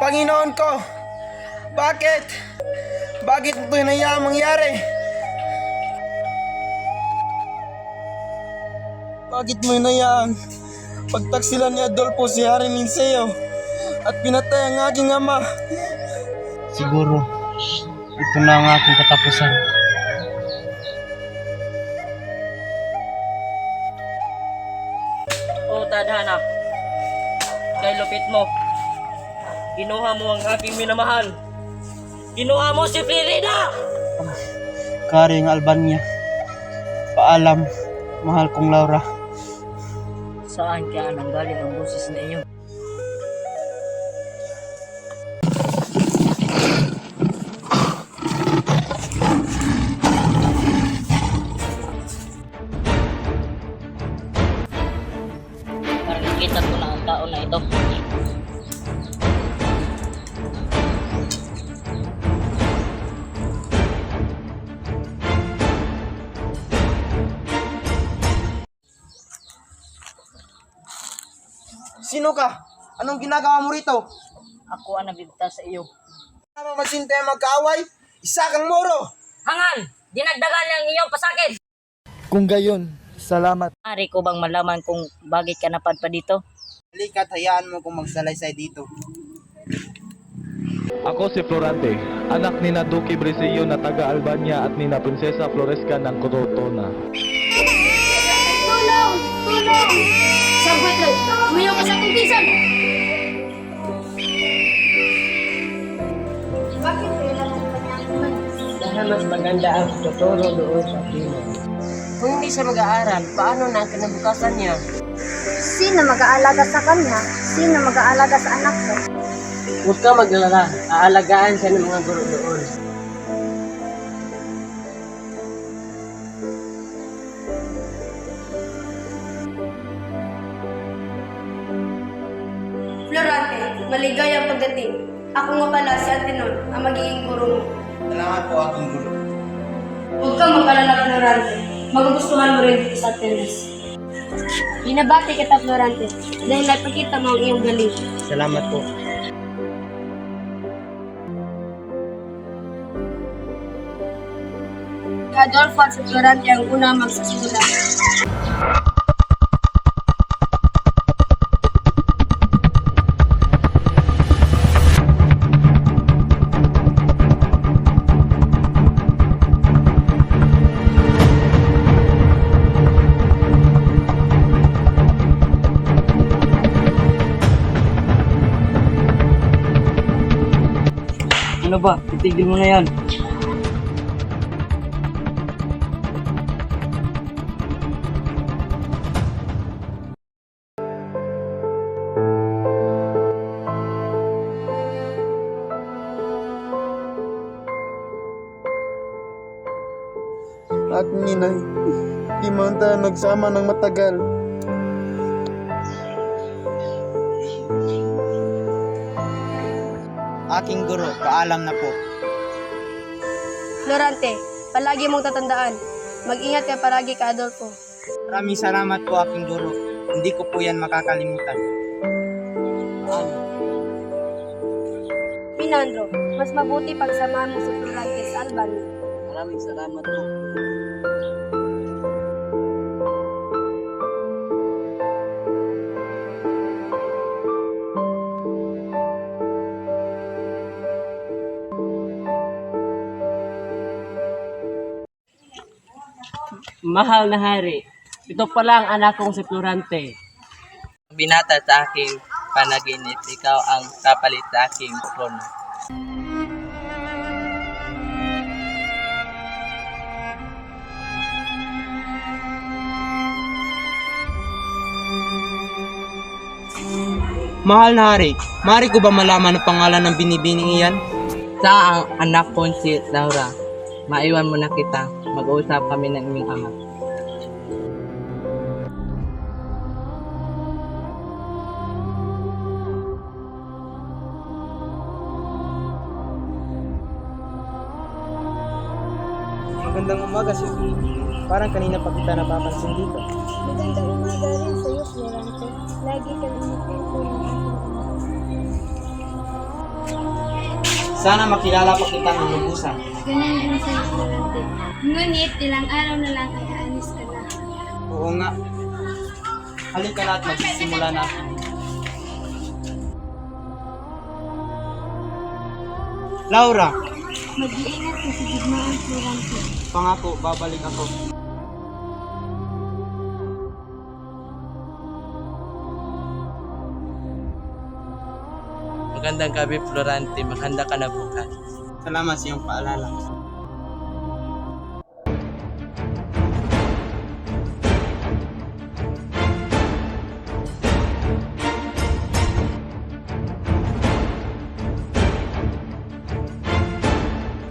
Panginoon ko, bakit? Bakit ito nayaang mangyari? Bakit mo nayaang pagtaksilan ni Adolfo si Hari Linceo at pinatay ang aking ama? Siguro, ito na ang aking katapusan. O tadhana, kay lupit mo. Kinuha mo ang aking minamahal. Kinuha mo si Florida! Karing Albania. Paalam, mahal kong Laura. Saan kaya nanggaling ang boses na iyo? Parang nakita ko na ang tao na ito. Sino ka? Anong ginagawa mo rito? Ako ang nabigtas sa iyo. Tama ba tayo magkaaway? Isa kang moro! Hangan! Dinagdagan ang iyong pasakit! Kung gayon, salamat. Ari ko bang malaman kung bakit ka napadpa dito? Halika't hayaan mo kung magsalaysay dito. Ako si Florante, anak ni na Duque Brisillo na taga Albania at ni na Prinsesa Floresca ng Corotona. Tulong! Tulong! Sabuetre, tumayo ka sa aking pinsan! Bakit kailangan ka niya naman? Dahil mas maganda ang tuturo doon sa Pino. Kung hindi siya mag-aaral, paano na ang kinabukasan niya? Sino mag-aalaga sa kanya? Sino mag-aalaga sa anak ko? Huwag ka maglala, aalagaan siya ng mga guro doon. Florante, maligayang pagdating. Ako nga pala si Antenon, ang magiging guro mo. Salamat po aking guro. Huwag kang mag-alala, Florante. Magugustuhan mo rin dito sa Atenas. Binabati kita, Florante, dahil napakita mo ang iyong galing. Salamat po. Si Adolfo at si Florante ang una magsasimula. Ano ba? Titigil mo na yan. Aking inay, di man tayo nagsama ng matagal. Aking guro, paalam na po. Florante, palagi mong tatandaan. Mag-ingat ka palagi ka, Adolfo. Maraming salamat po aking guro. Hindi ko po yan makakalimutan. Pinandro, mas mabuti pagsamahan mo si Florante sa Albania. Maraming salamat po. Mahal na hari, ito pala ang anak kong si Florante. Binata sa aking panaginip, ikaw ang kapalit sa aking trono. Mahal na hari, maaari ko ba malaman ang pangalan ng binibining iyan? Sa ang anak ko si Laura, maiwan mo na kita, mag-uusap kami ng imong ama. Magandang umaga, Sisi. Parang kanina pa kita napapansin dito. Magandang umaga rin sa iyo, Florante. Lagi kang initin ko ng aking ama. Sana makilala pa kita ng lubusan. Ganyan din sa'yo, Florante. Ngunit ilang araw na lang ay aalis ka na. Oo nga. Halika na at magsisimula na. Laura, Mag-iingat ka sa digmaan, Florante. pangako, babalik ako. Magandang gabi, Florante. Maghanda ka na bukas. Salamat sa iyong paalala.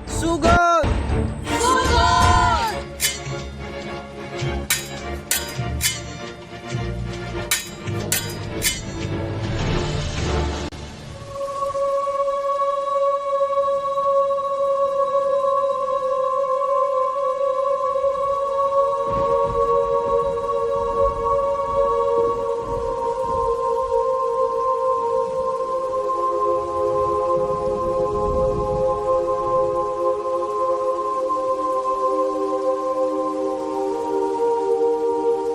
Sugod!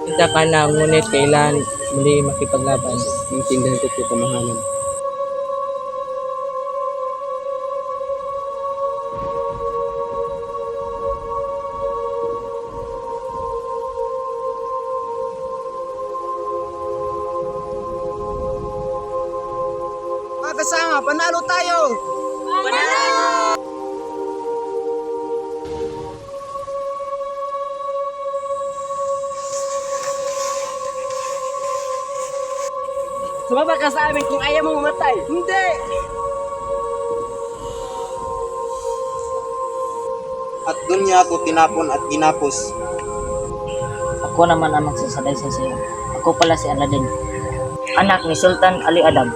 Kita ka na, ngunit kailan muli makipaglaban. Intindihan ko po kamahalan. Mga kasama, panalo tayo! Sumama ka sa amin kung ayaw mo mamatay. Hindi! At doon niya ako tinapon at ginapos. Ako naman ang magsasalaysay sa iyo. Ako pala si Aladdin, anak ni Sultan Ali Adam.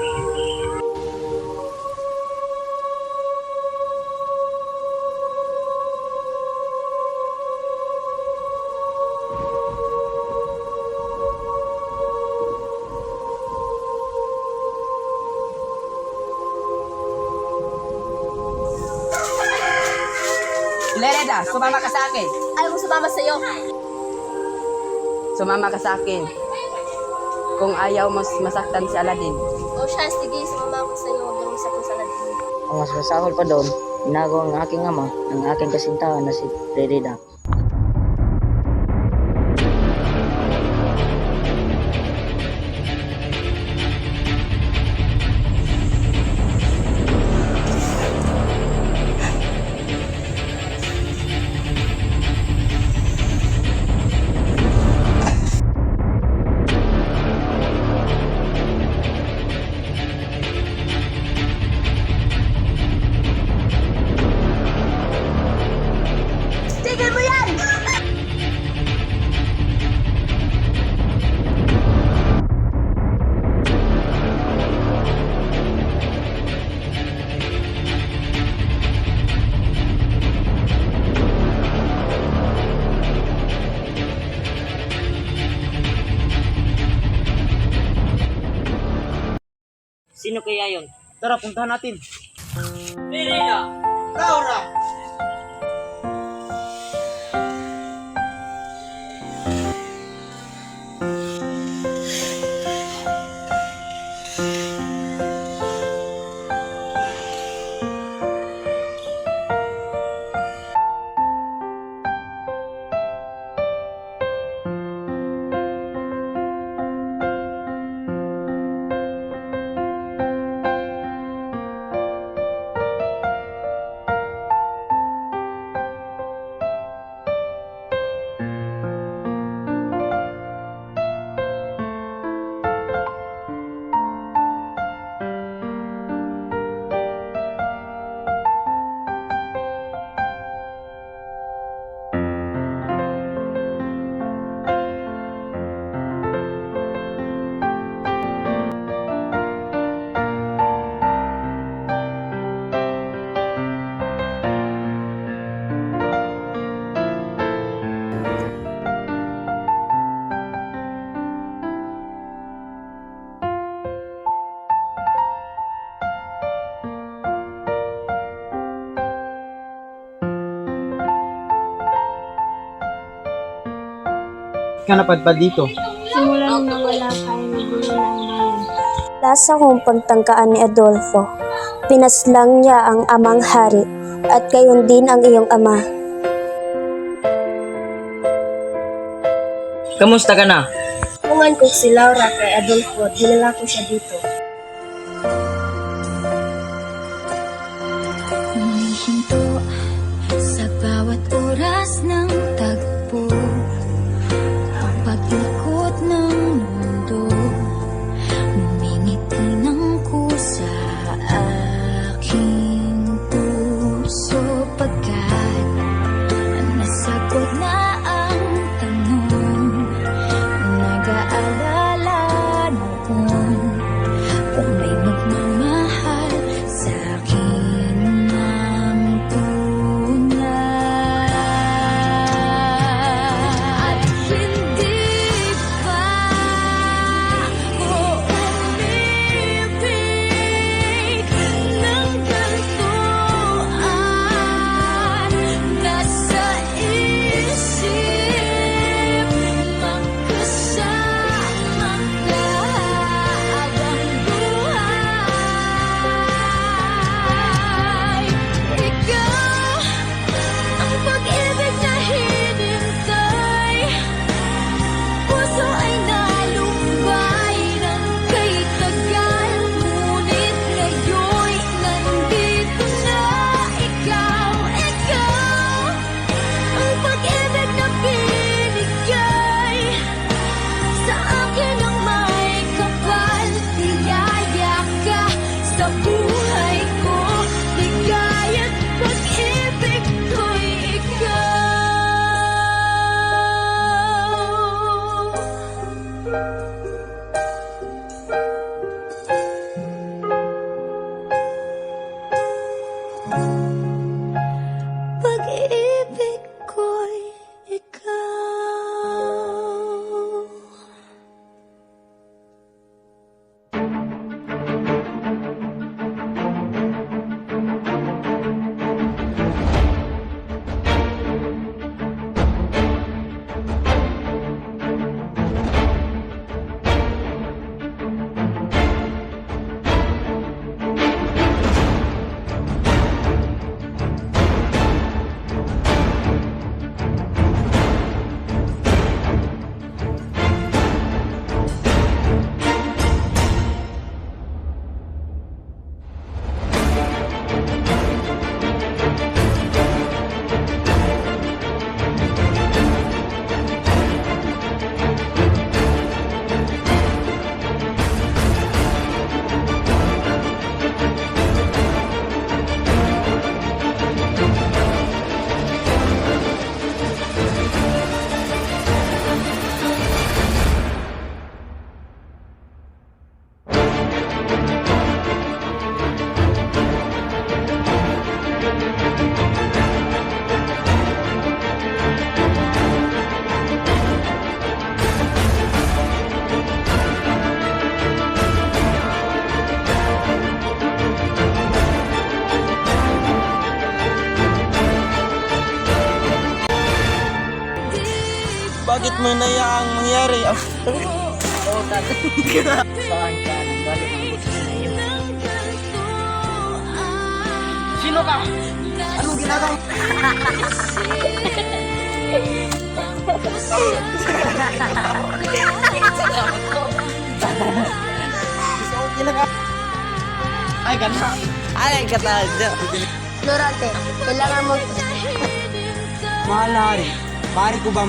Lereda, sumama ka sa akin. Ayaw mo sumama sa'yo. Sumama ka sa akin. Kung ayaw mo masaktan si Aladdin. O siya, sige, sumama ako sa'yo. Huwag mo sa Aladdin. Ang mas masahol pa doon, inago ang aking ama, ang aking kasintahan na si Rerida. Sino kaya yon? Tara, puntahan natin. Rina! Laura! ka napadpad dito? Simula nung nawala kayo ng gulo ng bayan. Lasa kong pagtangkaan ni Adolfo. Pinaslang niya ang amang hari at gayon din ang iyong ama. Kamusta ka na? Tungan ko si Laura kay Adolfo at dinala ko siya dito. Humihinto sa bawat oras ng tagpo. Ang pag-ikot ng mundo, ngumingiti ng kusa aking puso. Pagkat nasagot na ang tanong, nag-aalala noon kung may magmamahal sa akin ng tunay. At hindi pa ko umibig ng gantuan. Nasa isip magkasama ka habang buhay. Ikaw ang pag-ibig na hinintay. Puso ay nalumbay ng kay tagal, ngunit ngayon'y nandito na. Ikaw ang pag-ibig na binigay sa akin ang may kapal. Tiyaya ka sa buhay ko, ligaya't pag-ibig ko'y ikaw. Pag-ibig ko'y ikaw. Bakit mo nayaang mangyari? Saan ka nang galing ang gusto sa iyo? Sino ka? Anong ginagawa? Ay, ganda. Ay, katadyo. Florante, kailangan mo... Mahal na hari. Pare ko ba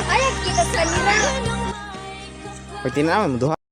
Ay, kita sa nila. Pag tinanaman mo, duha.